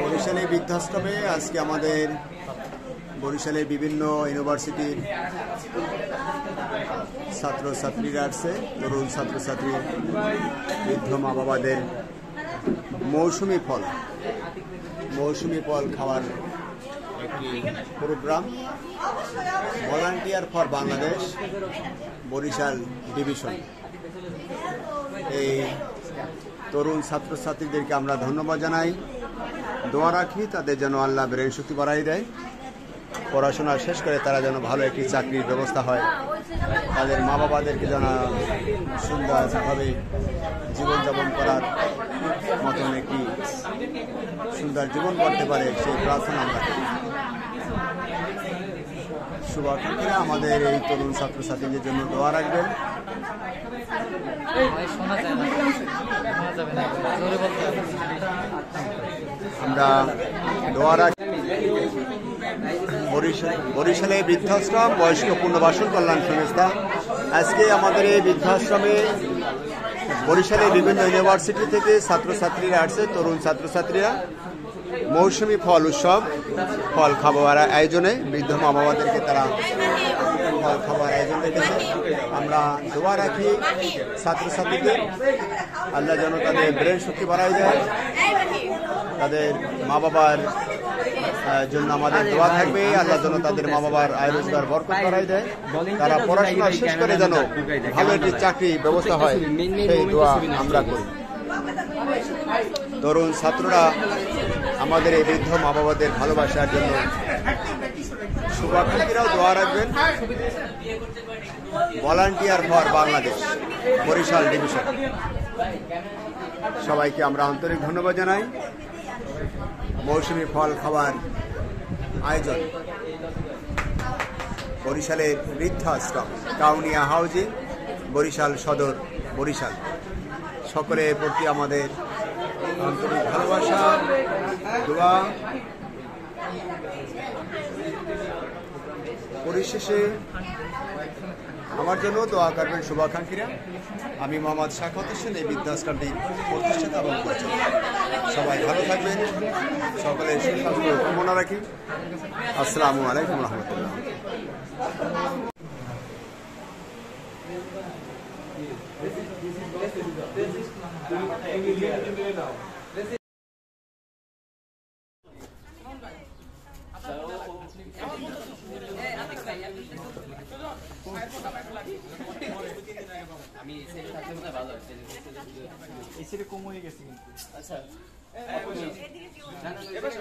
বরিশালে বৃদ্ধাশ্রমে আজকে আমাদের বরিশালের বিভিন্ন ইউনিভার্সিটির ছাত্রছাত্রীরা আসছে, তরুণ ছাত্রছাত্রী, বৃদ্ধ মা বাবাদের মৌসুমি ফল খাওয়ার একটি program volunteer for Bangladesh Barishal division. এই তরুণ ছাত্রছাত্রীদেরকে আমরা ধন্যবাদ জানাই, দোয়া রাখি তাদের যেন আল্লাহ ব্রেন শক্তি বাড়াই দেয়, পড়াশোনা শেষ করে তারা যেন ভালো একটি চাকরির ব্যবস্থা হয়, তাদের মা বাবাদেরকে যেন সুন্দরভাবে জীবনযাপন করার মতন একটি সুন্দর জীবন করতে পারে সেই প্রার্থনা আমরা করি। শুভাকাঙ্ক্ষীরা আমাদের এই তরুণ ছাত্রছাত্রীদের জন্য দোয়া রাখবেন। আমরা দোয়া রাখি। বরিশালে বৃদ্ধাশ্রম বয়স্ক পুনর্বাসন কল্যাণ সংস্থা আজকে আমাদের এই বৃদ্ধাশ্রমে বরিশালের বিভিন্ন ইউনিভার্সিটি থেকে ছাত্রছাত্রীরা আসছে, তরুণ ছাত্রছাত্রীরা মৌসুমি ফল উৎসব, ফল খাবার আয়োজনে বৃদ্ধ মা বাবাদেরকে তারা ফল খাবার আয়োজন রেখেছে। আমরা দোয়া রাখি ছাত্রছাত্রীদের আল্লাহ যেন তাদের ব্রেন শক্তি বাড়াই দেয়, তাদের মা বাবার জন্য আমাদের দোয়া থাকবে, আল্লাহ যেন তাদের মা বাবার আয় রোজগার বরকত বাড়াই দেয়, তারা পড়াশোনা শেষ করে যেন ভালো একটি চাকরি ব্যবস্থা হয় সেই দোয়া আমরা করি। তরুণ ছাত্ররা আমাদের এই বৃদ্ধ মা বাবাদের ভালোবাসার জন্য শুভাকাঙ্ক্ষীরাও দোয়া রাখবেন। Volunteer for Bangladesh Barishal division সবাইকে আমরা আন্তরিক ধন্যবাদ জানাই। মৌসুমি ফল খাবার আয়োজন বরিশালের বৃদ্ধাশ্রম, কাউনিয়া হাউজিং, বরিশাল সদর, বরিশাল। সকলের প্রতি আমাদের আন্তরিক ভালোবাসা, দোয়া। পরিশেষে আমার জন্য দোয়া করবেন শুভাকাঙ্ক্ষীরা। আমি মোহাম্মদ শাখাওয়াত হোসেন, এই বৃদ্ধাশ্রমটির প্রতিষ্ঠাতা এবং পরিচালক। সবাই ভালো থাকবেন, সকলের সুস্বাস্থ্য কামনা রাখি। আসসালামু আলাইকুম রহমতুল্লাহ। আমি এসে কম হয়ে গেছে কিন্তু। আচ্ছা এবার